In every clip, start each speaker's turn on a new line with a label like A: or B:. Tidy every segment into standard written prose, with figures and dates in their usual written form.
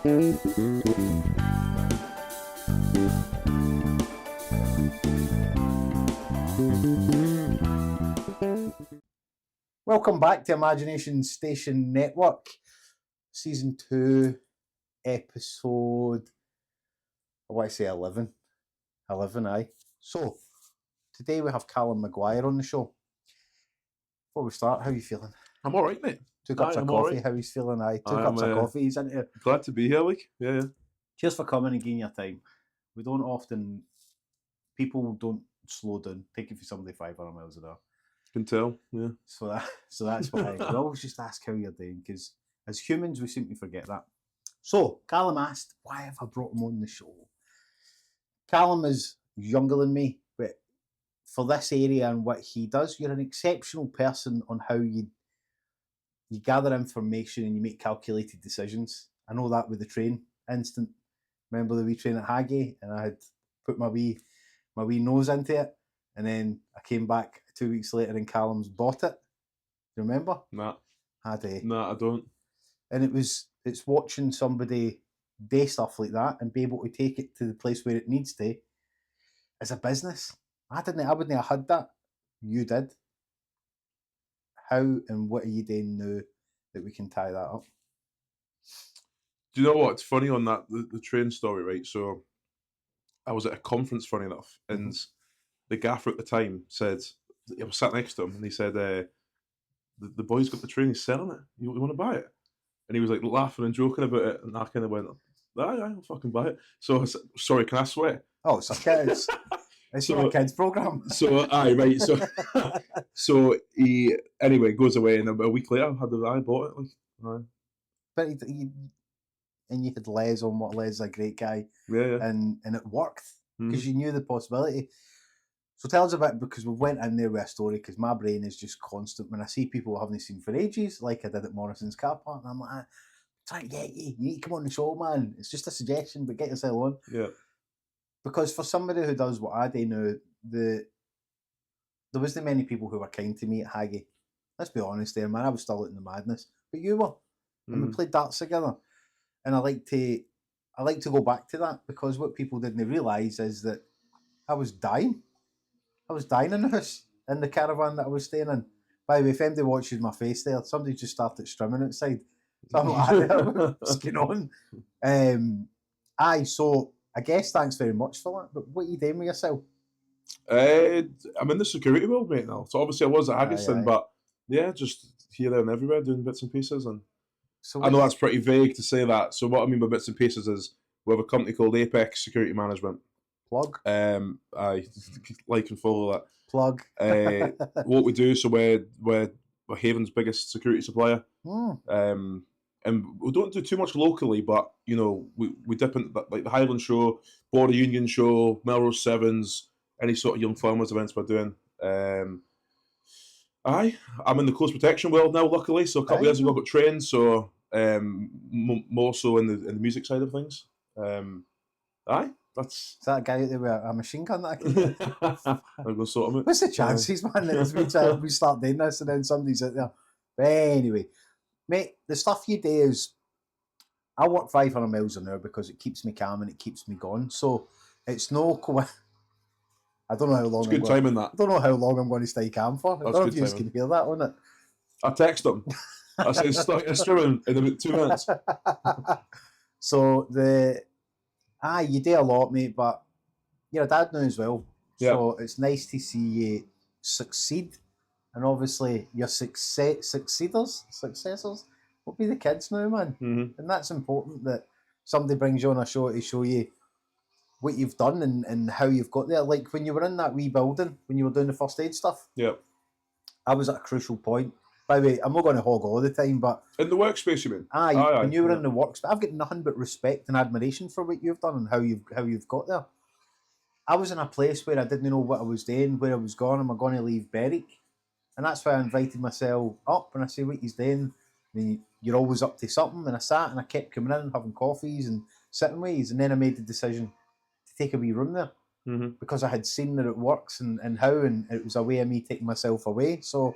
A: Welcome back to Imagination Station Network, Season 2, Episode, I want to say 11. 11, aye. So, today we have Callum Maguire on the show. Before we start, how are you feeling?
B: I'm all right, mate.
A: 2 cups of coffee, how he's feeling, aye. 2 cups of coffee, he's into it.
B: Glad to be here, like. Yeah.
A: Cheers for coming and giving your time. We don't often, people don't slow down, take it for somebody 500 miles an hour.
B: Can tell, yeah.
A: So that's why we always just ask how you're doing, because as humans we seem to forget that. So Callum asked, why have I brought him on the show? Callum is younger than me, but for this area and what he does, you're an exceptional person on how you gather information and you make calculated decisions. I know that with the train instant. Remember the wee train at Haggy, and I had put my wee nose into it, and then I came back 2 weeks later and Callum's bought it. Do you remember?
B: Nah.
A: Nah,
B: I don't.
A: And it's watching somebody do stuff like that and be able to take it to the place where it needs to as a business. I wouldn't have had that. You did. How and what are you doing now that we can tie that up?
B: Do you know what? It's funny on that, the train story, right? So I was at a conference, funny enough, and the gaffer at the time said, I was sat next to him, and he said, the boy's got the train, he's selling it. You want to buy it? And he was like laughing and joking about it, and I kind of went, aye, I'll fucking buy it. So I said, sorry, can I swear?
A: Oh, it's a kids. It's not a kids program.
B: So aye, right. So he anyway goes away, and a week later I bought it. Like, aye.
A: But and you had Les on what Les is a great guy.
B: Yeah.
A: And it worked because you knew the possibility. So tell us a bit, because we went in there with a story, because my brain is just constant. When I see people I haven't seen for ages, like I did at Morrison's car park, and I'm like, trying to get you need to come on the show, man. It's just a suggestion, but get yourself on.
B: Yeah.
A: Because for somebody who does what I do now, there wasn't many people who were kind to me at Haggy. Let's be honest there, man. I was still out in the madness. But you were. And we played darts together. And I like to go back to that, because what people didn't realise is that I was dying. I was dying in the house, in the caravan that I was staying in. By the way, if anybody watches my face there, somebody just started strumming outside. So I'm like, skin on. So I guess thanks very much for that. But what are you doing with yourself?
B: I'm in the security world, mate, now. So obviously I was at Haggiston, but yeah, just here, there and everywhere, doing bits and pieces. And so I know that's pretty vague to say that. So what I mean by bits and pieces is we have a company called Apex Security Management.
A: Plug.
B: I like and follow that.
A: Plug.
B: What we do, so we're Haven's biggest security supplier. And we don't do too much locally, but you know, we dip into like the Highland Show, Border Union Show, Melrose Sevens, any sort of young farmers events we're doing. I'm in the close protection world now, luckily. So a couple of years ago I got trained, so more so in the music side of things. Is
A: that a guy out there with a machine gun that I can
B: I'm going to sort him out.
A: What's the chances, man, that we start doing this and then somebody's out there? But anyway, mate, the stuff you do is, I work 500 miles an hour because it keeps me calm and it keeps me going. So it's no I don't know how long.
B: It's good timing, that.
A: I don't know how long I'm going to stay calm for. I don't know if you can hear that, on it.
B: I text him. I say start streaming in about 2 minutes.
A: So you do a lot, mate, but you're a dad now as well. Yeah. So it's nice to see you succeed. And obviously your successors will be the kids now, man. And that's important, that somebody brings you on a show to show you what you've done and how you've got there. Like when you were in that wee building, when you were doing the first aid stuff.
B: Yeah.
A: I was at a crucial point. By the way, I'm not going to hog all the time, but...
B: In the workspace, you mean?
A: When you were in the workspace, I've got nothing but respect and admiration for what you've done and how you've got there. I was in a place where I didn't know what I was doing, where I was going. Am I going to leave Berwick? And that's why I invited myself up, and I say, what he's doing. And you're always up to something. And I sat and I kept coming in, having coffees and sitting with you. And then I made the decision to take a wee room there. Because I had seen that it works and how, and it was a way of me taking myself away. So...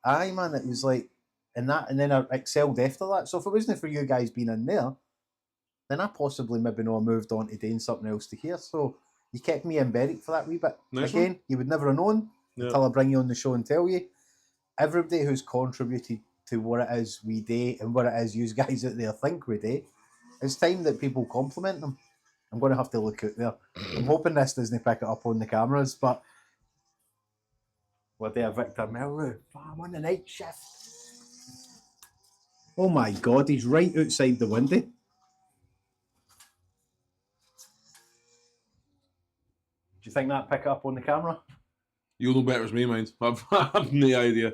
A: Aye, man, it was like, and then I excelled after that. So if it wasn't for you guys being in there, then I possibly maybe not moved on to doing something else to here. So you kept me in Berwick for that wee bit.
B: Nice
A: Again,
B: one.
A: you would never have known until I bring you on the show and tell you. Everybody who's contributed to what it is we do and what it is you guys out there think we do, it's time that people compliment them. I'm going to have to look out there. I'm hoping this doesn't pick it up on the cameras, but we're there, Victor Melrue. I'm on the night shift. Oh my God, he's right outside the window. Do you think that pick it up on the camera?
B: You'll know better as me, mind. I've no idea.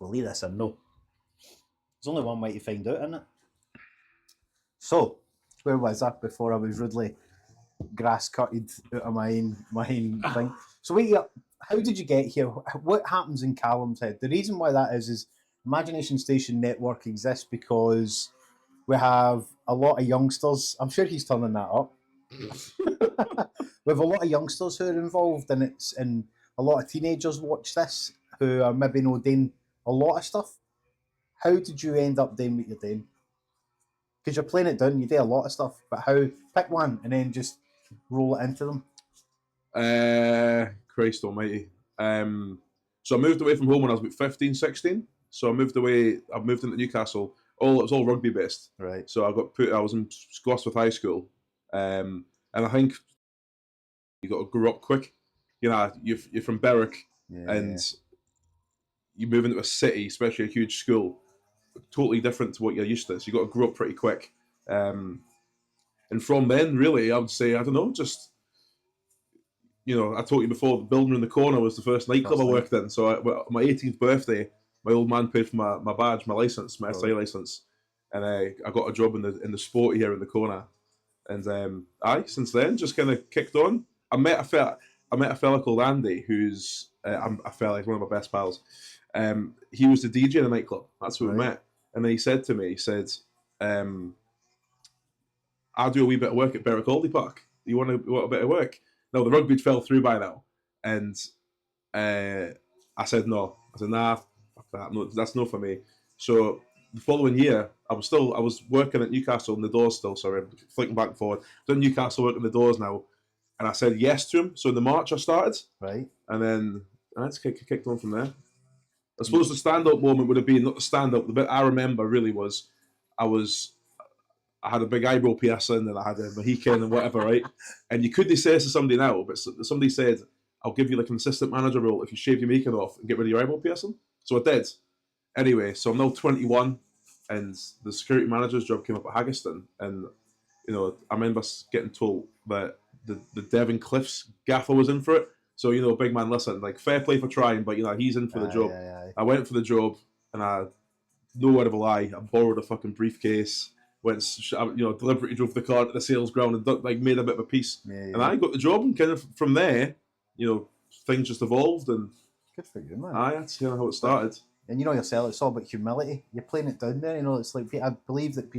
A: We'll leave this in, no. There's only one way to find out, isn't it? So, where was I before I was rudely grass cutted out of my own thing? So wait, how did you get here? What happens in Callum's head? The reason why that is Imagination Station Network exists because we have a lot of youngsters. I'm sure he's turning that up. We have a lot of youngsters who are involved in it, and a lot of teenagers watch this who are maybe not doing a lot of stuff. How did you end up doing what you're doing? Because you're playing it down, you do a lot of stuff, but how? Pick one and then just roll it into them.
B: Christ almighty. So I moved away from home when I was about 15, 16. So I moved into Newcastle. It was all rugby based.
A: Right.
B: So I was in Gloucester High School. And I think you got to grow up quick. You know, you're from Berwick and you move into a city, especially a huge school, totally different to what you're used to. So you got to grow up pretty quick. And from then, really, I would say, I don't know, just, you know, I told you before, the building in the corner was the first nightclub I worked in. So my 18th birthday, my old man paid for my badge, my license, my SI license, and I got a job in the sport here in the corner. And since then, just kind of kicked on. I met a fella called Andy, who's I felt like one of my best pals. He was the DJ in the nightclub. That's who we met. And then he said to me, I do a wee bit of work at Berwick Aldi Park. You want a bit of work? No, the rugby fell through by now. And I said no. I said, nah, fuck that. No, that's not for me. So the following year, I was working at Newcastle in the doors still, sorry, I'm flicking back and forward. Done Newcastle working the doors now. And I said yes to him. So in the March I started. Right. And then I just kicked on from there. I suppose the stand-up moment would have been, not the stand-up, the bit I remember really was, I had a big eyebrow piercing and I had a Mohican and whatever, right? And you couldn't say this to somebody now, but somebody said, I'll give you like an assistant manager role if you shave your Mohican off and get rid of your eyebrow piercing. So I did. Anyway, so I'm now 21 and the security manager's job came up at Haggerston. And, you know, I remember getting told that the Devon Cliffs gaffer was in for it. So, you know, big man, listen, like, fair play for trying, but, you know, he's in for the job. I went for the job and no word of a lie, I borrowed a fucking briefcase, deliberately drove the car to the sales ground and like made a bit of a piece. And I got the job, and kind of from there, you know, things just evolved. And
A: good for you, man.
B: That's how it started.
A: And you know yourself, it's all about humility. You're playing it down there, you know. It's like, I believe that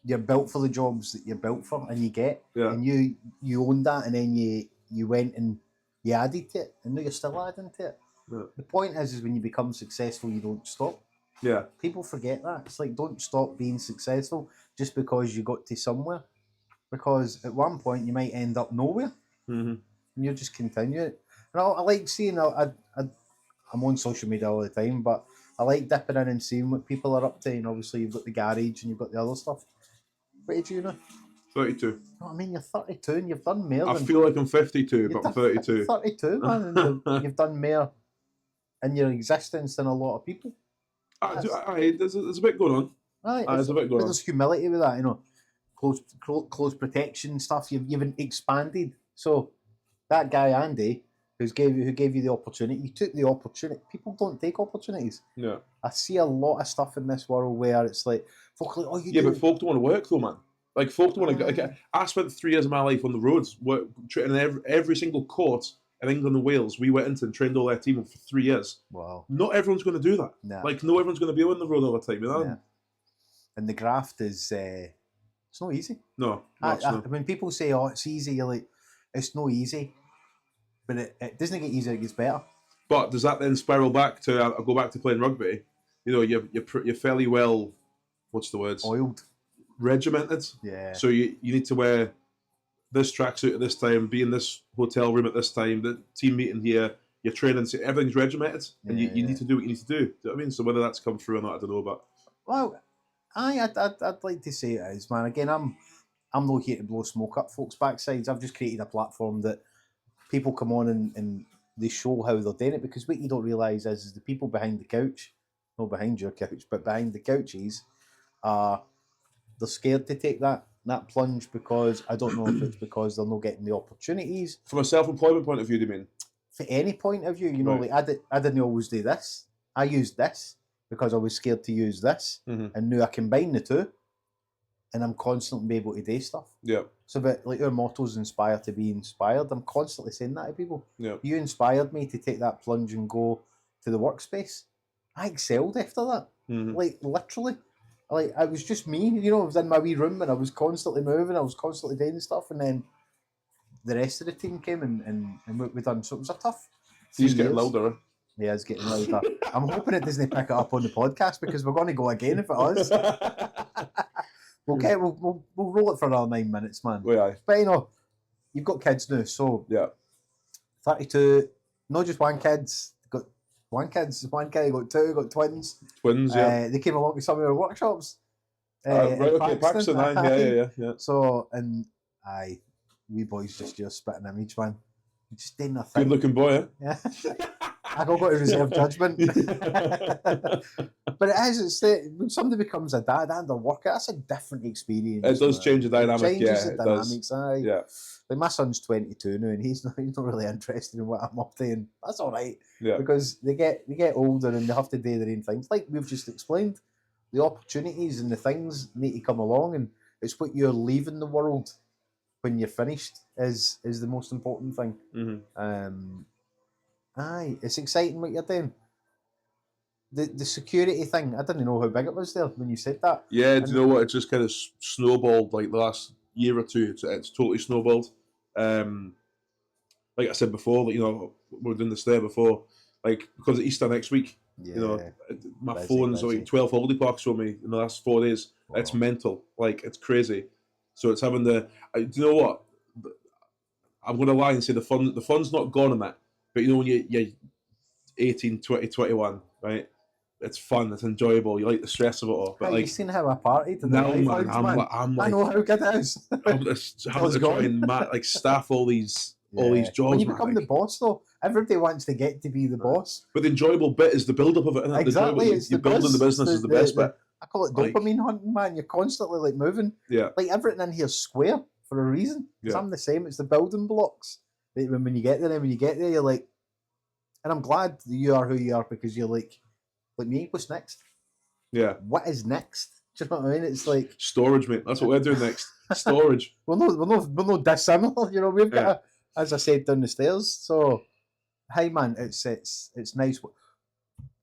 A: you're built for the jobs that you're built for, and you get, and you owned that, and then you went and you added to it, and now you're still adding to it. Yeah. The point is when you become successful, you don't stop. Yeah. People forget that. It's like, don't stop being successful just because you got to somewhere. Because at one point you might end up nowhere. Mm-hmm. And you'll just continue it. And I like seeing, I'm on social media all the time, but I like dipping in and seeing what people are up to. And obviously you've got the garage and you've got the other stuff. What age are you now?
B: 32.
A: You know what I mean? You're 32 and you've done more.
B: I feel like I'm 52, but I'm 32.
A: 32, man. And you've done more in your existence than a lot of people.
B: There's a bit going on. There's a bit going on.
A: There's humility with that, you know. Close protection stuff. You've expanded. So that guy Andy, who gave you the opportunity, you took the opportunity. People don't take opportunities. Yeah. I see a lot of stuff in this world where it's like folk are like,
B: but folk don't want to work though, man. Like folk don't want to. I spent 3 years of my life on the roads, training every single court in England and Wales. We went into and trained all their team for 3 years. Wow. Not everyone's going to do that. No. Like, not everyone's going to be on the road all the time, you know? Yeah.
A: And the graft is, it's not easy.
B: No.
A: When people say, oh, it's easy, you're like, it's not easy. But it doesn't get easier, it gets better.
B: But does that then spiral back to, I go back to playing rugby, you know, you're fairly well what's the words?
A: Oiled.
B: Regimented.
A: Yeah.
B: So you need to wear this tracksuit at this time, be in this hotel room at this time, the team meeting here, your training, so everything's regimented, and you need to do what you need to do. Do you know what I mean? So whether that's come through or not, I don't know. But
A: Well, I'd like to say it is, man. Again, I'm not here to blow smoke up folks' backsides. I've just created a platform that people come on and they show how they're doing it, because what you don't realise is the people behind the couch, not behind your couch, but behind the couches, they're scared to take that plunge, because I don't know if it's because they're not getting the opportunities.
B: from a self-employment point of view, do you mean?
A: For any point of view, you know,
B: Right.
A: like I didn't always do this. I used this because I was scared to use this, and now I combine the two, and I'm constantly able to do stuff.
B: Yeah.
A: So, but like our motto's inspire to be inspired. I'm constantly saying that to people.
B: Yeah.
A: You inspired me to take that plunge and go to the workspace. I excelled after that. Like literally. Like it was just me, you know, I was in my wee room and I was constantly moving, I was constantly doing stuff, and then the rest of the team came and what we done. So it was a tough few
B: He's getting
A: years.
B: louder.
A: Yeah, it's getting louder. I'm hoping it doesn't pick it up on the podcast, because we're going to go again if it does. Okay, we'll roll it for another 9 minutes, man.
B: Aye.
A: But you know, you've got kids now, so
B: Yeah.
A: 32, not just one kids, got one kid, got two, got twins.
B: Twins, yeah.
A: They came along to some of our workshops.
B: Right, okay, Paxton, aye, yeah.
A: So, and aye, we boys just spitting image, man. Just doing nothing.
B: Good looking boy, eh?
A: Yeah. I got to reserve judgment. But it is, it's when somebody becomes a dad and a worker, that's a different experience.
B: It does change the dynamic,
A: Changes
B: yeah.
A: the dynamics, aye.
B: Yeah.
A: Like my son's 22 now, and he's not really interested in what I'm up to, and that's all right.
B: Yeah.
A: Because they get older and they have to do their own things. Like we've just explained, the opportunities and the things need to come along, and it's what you're leaving the world when you're finished is the most important thing. Aye, it's exciting what you're doing. The security thing, I didn't know how big it was there when you said that.
B: Yeah, do you know what? It just kind of snowballed like the last year or two. It's totally snowballed. Like I said before, you know, we were doing this there before, like because of Easter next week.
A: Yeah.
B: You know, my
A: Busy,
B: phone's
A: busy.
B: like 12 holiday parks for me in the last 4 days.
A: Wow.
B: It's mental. Like, it's crazy. So it's having do you know what? I'm going to lie and say the fun's not gone on that. But you know, when you're 18, 20, 21, right? It's fun, it's enjoyable, you like the stress of it all. But
A: Have
B: like,
A: you seen how I partied?
B: now, man, I'm
A: I
B: like,
A: know how good it is.
B: having to try and like staff all these jobs.
A: When you
B: man,
A: become
B: like,
A: the boss, though, everybody wants to get to be the boss.
B: but the enjoyable bit is the build up of it, isn't it?
A: Exactly,
B: The
A: it's
B: you're
A: the
B: building
A: buzz.
B: the business is the best bit.
A: I call it
B: Like-
A: dopamine hunting, man. You're constantly like moving.
B: Yeah.
A: Like everything in here's square for a reason. 'Cause
B: Yeah.
A: I'm the same. It's the building blocks. That when you get there, and when you get there, you're like, and I'm glad that you are who you are, because you're like me. What's next?
B: Yeah.
A: What is next? Do you know what I mean? It's like
B: Storage, mate. That's what we're doing next. Storage.
A: we're no dissimilar. You know, we've got as I said, down the stairs. So, hey man, it's nice.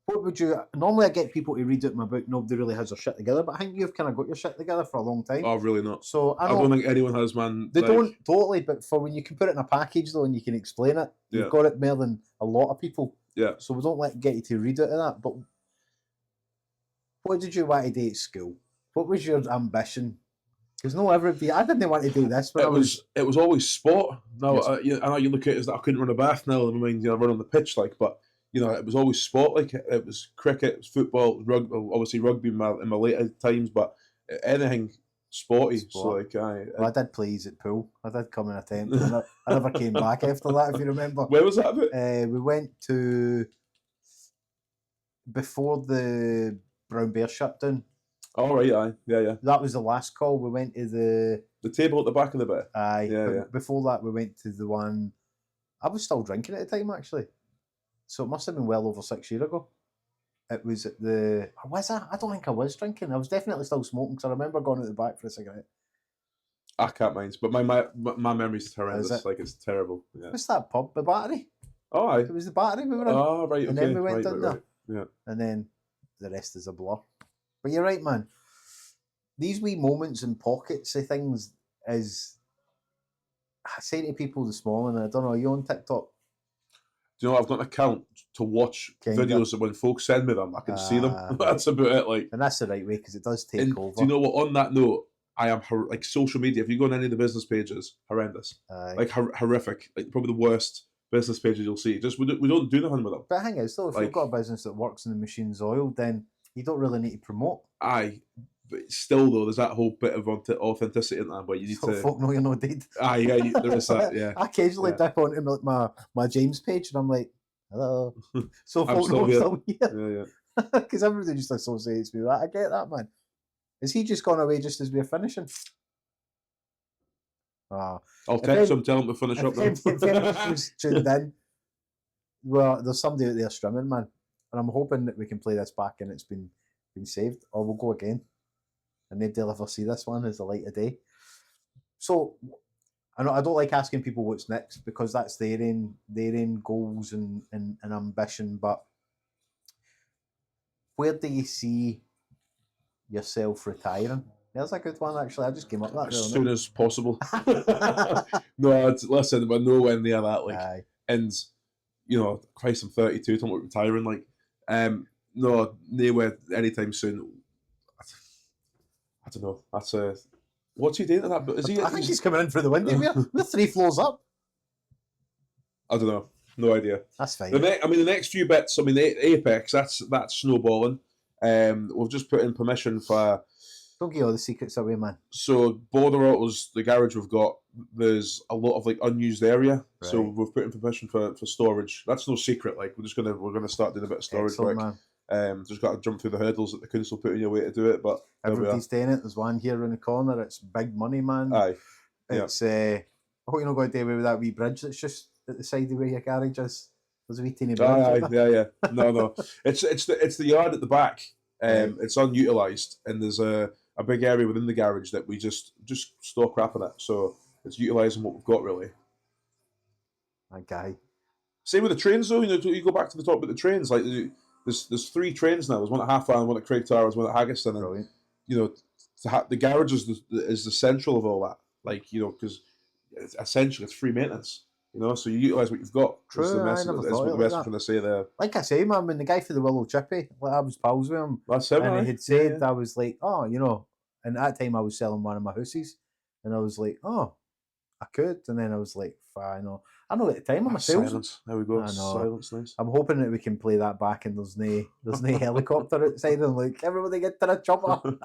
A: What would you normally? I get people to read out my book. Nobody really has their shit together, but I think you've kind of got your shit together for a long time.
B: Oh, really not.
A: So I
B: I
A: know
B: don't think anyone has, man.
A: they
B: like,
A: don't totally, but for when you can put it in a package though, and you can explain it,
B: Yeah.
A: you've got it more than a lot of people.
B: Yeah.
A: So we don't get you to read out of that. But what did you want to do at school? What was your ambition? Because no, everybody. I didn't want to do this, but
B: It was always sport. No,
A: Yes.
B: I know you look at it as that I couldn't run a bath now. I mean, you know, run on the pitch, like, but you know, it was always sport. Like, it was cricket, it was football, it was rugby. Obviously, rugby in my later times, but anything sporty.
A: Sport.
B: So
A: Well, I did please at pool. I did come and attempt. And I never came back after that, if you remember.
B: where was that about?
A: We went to before the Brown Bear shutdown.
B: Oh, right, aye, yeah.
A: That was the last call. We went to
B: The table at the back of the bit.
A: aye.
B: Yeah,
A: but
B: yeah.
A: Before that, we went to the one. I was still drinking at the time, actually. So it must have been well over 6 years ago. It was at the. Or was I? I don't think I was drinking. I was definitely still smoking, because I remember going out the back for a cigarette.
B: I can't mind, but my memory's horrendous.
A: Is it?
B: Like, it's terrible. Yeah.
A: What's that pub? The Battery.
B: Oh, aye.
A: It was the Battery we were in.
B: Oh, right, okay.
A: And then we went
B: right,
A: down
B: right,
A: there.
B: right.
A: And then the rest is a blur. But you're right, man. These wee moments and pockets of things is. I say to people this morning, I don't know, are you on TikTok?
B: Do you know what? I've got an account to watch
A: Kinda.
B: videos when folks send me them. I can see them. That's about it. Like,
A: and that's the right way because it does take
B: and
A: over.
B: do you know what? On that note, I am like social media. If you go on any of the business pages, horrendous, like horrific, like probably the worst business pages you'll see. Just we don't do nothing with them.
A: But the thing is, though, if
B: Like-
A: you've got a business that works in the machine's oil, then you don't really need to promote.
B: Aye, but still though, there's that whole bit of authenticity in that where you need
A: So
B: to.
A: folk know you're not dead.
B: Aye, yeah, there is that. Yeah,
A: I occasionally
B: Yeah.
A: dip onto my James page and I'm like, hello. So
B: I'm
A: folk
B: still
A: know I'm
B: here.
A: still here.
B: yeah.
A: Because everybody just associates me with that. I get that, man. Is he just gone away just as we're finishing? Ah,
B: I'll
A: If
B: text
A: any-
B: him, tell him to finish up.
A: if anyone's tuned in, well, there's somebody out there streaming, man, and I'm hoping that we can play this back and it's been saved, or we'll go again, and nobody will ever see this one as the light of day. So, I don't like asking people what's next because that's their own goals and ambition. But where do you see yourself retiring? There's a good one, actually. I just came up with that.
B: as
A: the
B: soon
A: other
B: as possible.
A: night.
B: No, listen, we're nowhere near that. Like,
A: Aye.
B: and you know, Christ, I'm 32. Talking about retiring, like, no, nowhere anytime soon. I don't know. That's a. What's he doing to that? Is he?
A: I think he's coming in through the window. We're 3 floors up.
B: I don't know. No idea.
A: That's fine.
B: The next few bits. I mean, Apex. That's snowballing. We've just put in permission for.
A: Don't give all the secrets away, man.
B: So Border Autos, the garage we've got, there's a lot of like unused area. So
A: Right.
B: we've put in permission for storage. That's no secret. Like we're gonna start doing a bit of storage
A: Excellent,
B: work.
A: man.
B: Just got to jump through the hurdles that the council put in your way to do it. But there we are.
A: Everybody's doing it. There's one here in the corner. It's big money, man.
B: Aye, yeah.
A: It's I hope you're not going to do away with that wee bridge that's just at the side of where your garage is. There's a wee teeny bridge.
B: Aye,
A: isn't there?
B: yeah. No. It's the yard at the back.
A: Right.
B: It's unutilized, and there's a big area within the garage that we just store crap in it. So it's utilizing what we've got really.
A: That guy.
B: Same with the trains though. You know, you go back to the top with the trains. Like there's 3 trains now. There's one at Halfland, one at Craigtar, there's one at Haggiston, and
A: Brilliant.
B: you know, the garage is the central of all that. Like, you know, because essentially it's free maintenance. You know, so you utilise what you've got.
A: True,
B: That's the
A: I
B: message.
A: never
B: That's
A: thought
B: what
A: of
B: the
A: it
B: message
A: like
B: I'm trying to say there.
A: Like I say, man, when the guy for the Willow Chippy, like I was pals with him,
B: That's him.
A: and
B: aye.
A: he had said,
B: Yeah.
A: I was like, oh, you know, and at that time I was selling one of my houses, and I was like, oh, I could, and then I was like, fine, no. I know at the time I'm a
B: That's
A: sales.
B: silence. There we go.
A: I know.
B: Silence, nice.
A: I'm hoping that we can play that back and there's no helicopter outside and like everybody get to the chopper.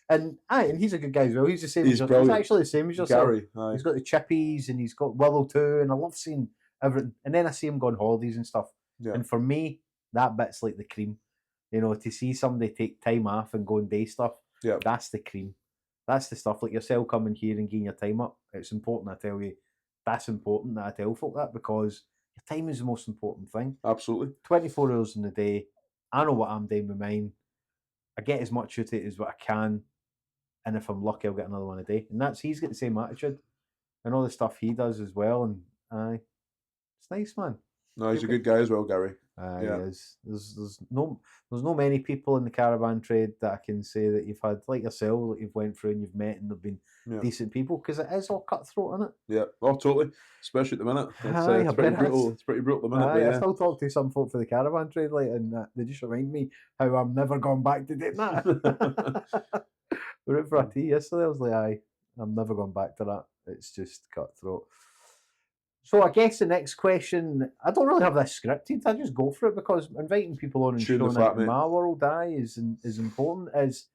A: and he's a good guy as well. He's the same
B: He's
A: as yourself.
B: brilliant.
A: He's actually the same as yourself.
B: Gary. Aye.
A: He's got the chippies and he's got Willow too, and I love seeing everything. And then I see him go on holidays and stuff.
B: Yeah.
A: And for me, that bit's like the cream. You know, to see somebody take time off and go and do stuff,
B: Yeah.
A: that's the cream. That's the stuff. Like yourself coming here and getting your time up. It's important, I tell you. That's important that I tell folk that because your time is the most important thing.
B: Absolutely.
A: 24 hours in the day. I know what I'm doing with mine. I get as much out of it as what I can. And if I'm lucky, I'll get another one a day. And he's got the same attitude. And all the stuff he does as well. And it's nice, man.
B: No, he's a good guy as well, Gary.
A: Yeah.
B: Yeah.
A: There's no many people in the caravan trade that I can say that you've had like yourself, that you've went through and you've met and they've been
B: Yeah.
A: decent people because it is all cutthroat, isn't it?
B: Yeah. Oh, totally. Especially at the minute. It's,
A: Aye, I
B: it's pretty
A: bet it is.
B: brutal. It's pretty brutal at the minute.
A: Aye,
B: but
A: I
B: yeah.
A: still talk to some folk for the caravan trade, like, and they just remind me how I'm never going back to doing that. We went for a tea yesterday. I was like, aye, I'm never going back to that. It's just cutthroat. So I guess the next question, I don't really have this scripted. I just go for it because inviting people on and
B: Tune the
A: showing
B: flat,
A: it
B: mate.
A: in my world, is important. Is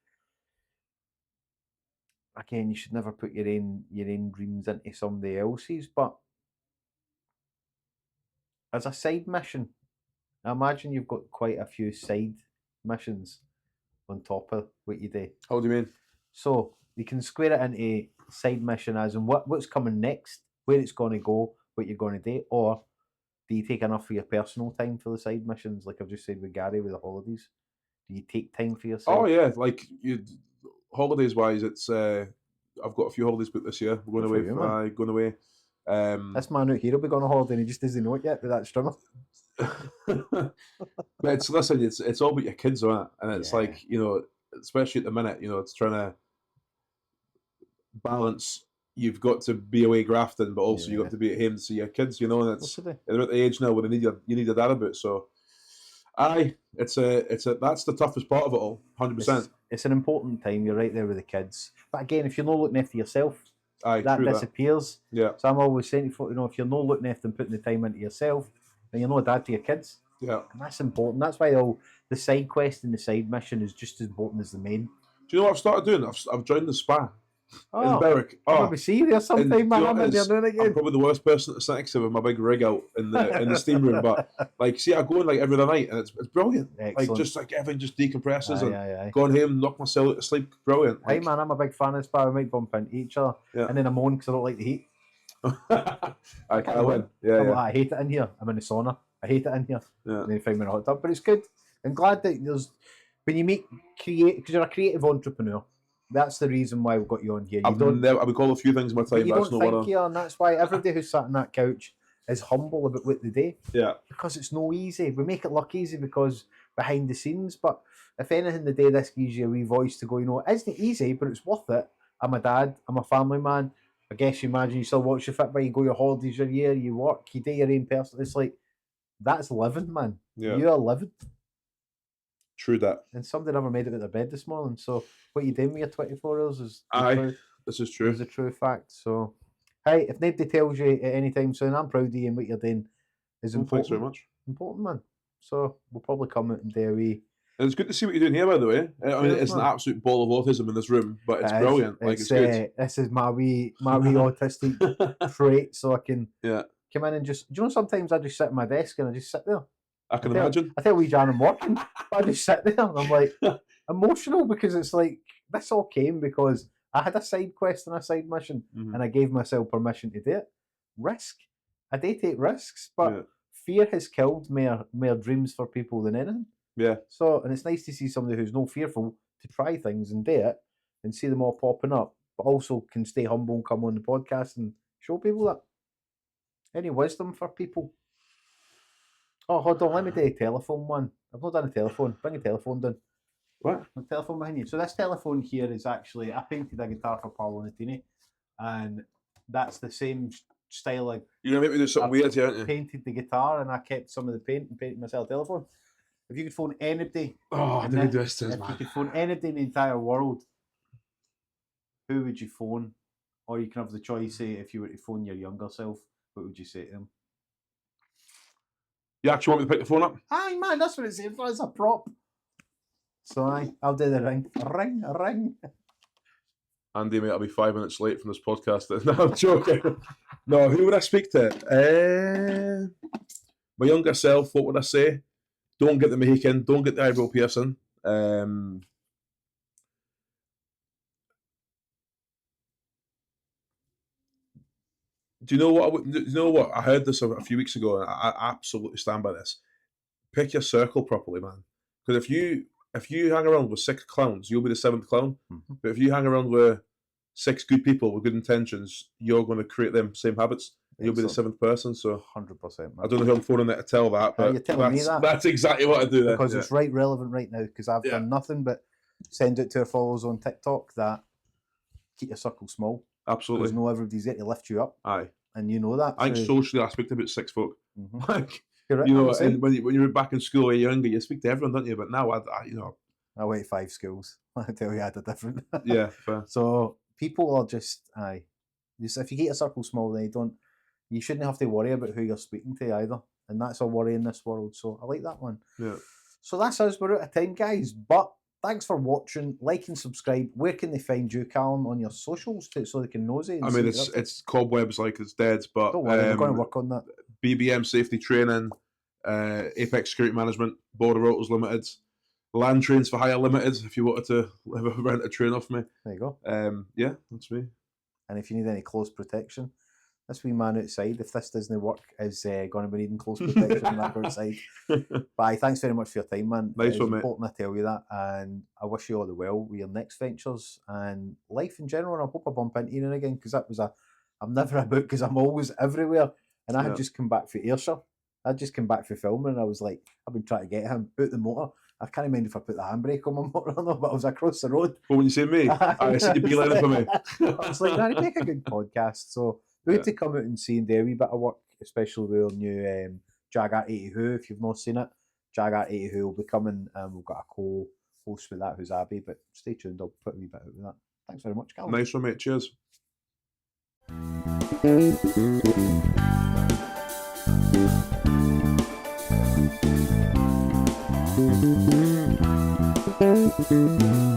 A: again, you should never put your own dreams into somebody else's, but as a side mission, I imagine you've got quite a few side missions on top of what you do.
B: How do you mean?
A: So you can square it into side mission as in what's coming next, where it's going to go, what you're going to do, or do you take enough for your personal time for the side missions? Like I've just said with Gary with the holidays, do you take time for yourself?
B: Oh yeah, like holidays wise, it's I've got a few holidays booked this year. We're
A: Good
B: going
A: for
B: away.
A: you, man.
B: Going away.
A: This man out here will be going on holiday and he just doesn't know it yet with that strimmer.
B: But it's all about your kids, isn't it? And it's
A: Yeah.
B: like, you know, especially at the minute, you know, it's trying to balance you've got to be away grafting, but also you've
A: Yeah.
B: got to be at home to see your kids, you know, and
A: What's
B: it's
A: the day?
B: they're at the age now where you need your dad about. So, aye, it's a that's the toughest part of it all, 100%.
A: It's an important time. You're right there with the kids. But again, if you're not looking after yourself,
B: Aye,
A: that
B: true
A: disappears.
B: that. Yeah,
A: So I'm always saying to folk, you know, if you're not looking after and putting the time into yourself, then you're not a dad to your kids.
B: yeah.
A: And that's important. That's why all the side quest and the side mission is just as important as the main.
B: Do you know what I've started doing? I've joined the spa in
A: Oh,
B: Berwick.
A: I'll
B: Oh,
A: maybe see you there
B: and
A: sometime,
B: do you
A: man.
B: know
A: I'm
B: what
A: in
B: it
A: there
B: is?
A: doing it
B: I'm
A: again.
B: probably the worst person to sit next to with my big rig out in the steam room, but like, see, I go in like every other night, and it's brilliant.
A: Excellent.
B: Like just like everything just decompresses and
A: Aye.
B: going home, knock myself to sleep, brilliant.
A: Hey
B: Like,
A: man, I'm a big fan of the spa. We might bump into each other,
B: Yeah.
A: and then I moan because I don't like the heat.
B: I can't win. Yeah,
A: I'm
B: yeah.
A: like, I hate it in here. I'm in the sauna. I hate it in here.
B: Yeah.
A: And then you find me in a hot tub, but it's good. I'm glad that there's when you meet because you're a creative entrepreneur. That's the reason why we've got you on here.
B: I've been called a few things in my time,
A: but you
B: but that's
A: don't
B: not one
A: think
B: of them.
A: here, and that's why everybody who's sat on that couch is humble about what they do.
B: Yeah.
A: Because it's no easy. We make it look easy because behind the scenes, but if anything, the day this gives you a wee voice to go, you know, it isn't easy, but it's worth it. I'm a dad. I'm a family man. I guess you imagine you still watch your football, you go your holidays your year, you work, you do your own person. It's like that's living, man.
B: Yeah.
A: You're living.
B: True that.
A: And somebody never made it out of their bed this morning. So what you doing with your 24 hours is
B: Aye, this is true.
A: is a true fact. So hey, if nobody tells you at any time soon, I'm proud of you and what you're doing is
B: Well,
A: important.
B: thanks very much.
A: Important, man. So we'll probably come out and do a wee.
B: And it's good to see what you're doing here, by the way. I mean,
A: Cheers,
B: it's an
A: man.
B: absolute ball of autism in this room, but it's
A: It is.
B: brilliant. Like, it's good.
A: This is my wee autistic trait, so I can
B: Yeah,
A: come in and just. Do you know sometimes I just sit at my desk and I just sit there.
B: I can
A: tell-
B: imagine.
A: I tell wee Jan I'm working, but I just sit there and I'm like emotional because it's like this all came because I had a side quest and a side mission,
B: Mhm.
A: and I gave myself permission to do it. Risk. I do take risks, but
B: Yeah.
A: fear has killed more dreams for people than anything.
B: Yeah.
A: So, and it's nice to see somebody who's no fearful to try things and do it and see them all popping up, but also can stay humble and come on the podcast and show people that. Any wisdom for people? Oh, hold on, let me do a telephone one. I've not done a telephone. Bring a telephone down.
B: What?
A: A telephone behind you. So this telephone here is actually, I painted a guitar for Paolo Nutini, and that's the same style I
B: You're going to make me do something weird here, aren't you?
A: painted the guitar, and I kept some of the paint and painted myself a telephone. If you could phone anybody,
B: Oh, I
A: and
B: didn't
A: then-
B: do this to us,
A: if you
B: man.
A: could phone anybody in the entire world, who would you phone? Or you can have the choice, say, if you were to phone your younger self, what would you say to them?
B: You actually want me to pick the phone up?
A: Aye, man, that's what it's saying. It's a prop. So I'll do the ring. Ring.
B: Andy, mate, I'll be 5 minutes late from this podcast. No, I'm joking. No, who would I speak to? My younger self, what would I say? Don't get the Mohican, don't get the eyebrow piercing. Do you know what? Do you know what? I heard this a few weeks ago, and I absolutely stand by this. Pick your circle properly, man. Because if you hang around with 6 clowns, you'll be the 7th clown.
A: Mm-hmm.
B: But if you hang around with 6 good people with good intentions, you're going to create them same habits. And you'll be the
A: Excellent.
B: 7th person. So
A: 100%, man.
B: I don't know who I'm phoning there to tell that, but
A: you're telling me
B: that's exactly what I do there.
A: because
B: Yeah.
A: it's right relevant right now because I've
B: Yeah.
A: done nothing but send it to our followers on TikTok that keep your circle small because
B: Absolutely.
A: not everybody's there to lift you up,
B: Aye.
A: and you know that.
B: I think
A: through-
B: socially I speak to about 6 folk.
A: Mhm.
B: Like,
A: You're right,
B: you know,
A: I'm the same.
B: and when you were back in school or you're younger, you speak to everyone, don't you? But now,
A: I went to 5 schools. I tell you, I had a different.
B: yeah, fair.
A: So people are just if you keep a circle small, then you shouldn't have to worry about who you're speaking to either, and that's a worry in this world. So I like that one.
B: Yeah.
A: So that's us. We're out of time, guys. But thanks for watching. Like and subscribe. Where can they find you, Callum, on your socials so they can nosy?
B: I mean, it's cobwebs like it's dead, but
A: Don't worry, we're going to work on that.
B: BBM Safety Training, Apex Security Management, Border Autos Limited, Land Trains for Hire Limited, if you wanted to rent a train off me.
A: There you go.
B: Yeah, that's me.
A: And if you need any close protection, this wee man outside, if this doesn't work, is going to be needing close protection back outside. But thanks very much for your time, man.
B: Nice
A: It's
B: one, mate.
A: important I tell you that. And I wish you all the well with your next ventures and life in general. And I hope I bump into you again because I'm never about because I'm always everywhere. And I had
B: Yeah.
A: just come back for Ayrshire. I'd just come back for filming and I was like, I've been trying to get him out the motor. I can't mind if I put the handbrake on my motor or not, but I was across the road.
B: But when you say me, I see you beelining for me.
A: I was like, that'd make a good podcast. So we had to come out and see and do a wee bit of work, especially with our new Jaguar 80 Who. If you've not seen it, Jaguar 80 Who will be coming. We've got a co-host with that, who's Abby. But stay tuned, I'll put a wee bit out with that. Thanks very much, Callum.
B: Nice one, mate. Cheers.
C: Thank you.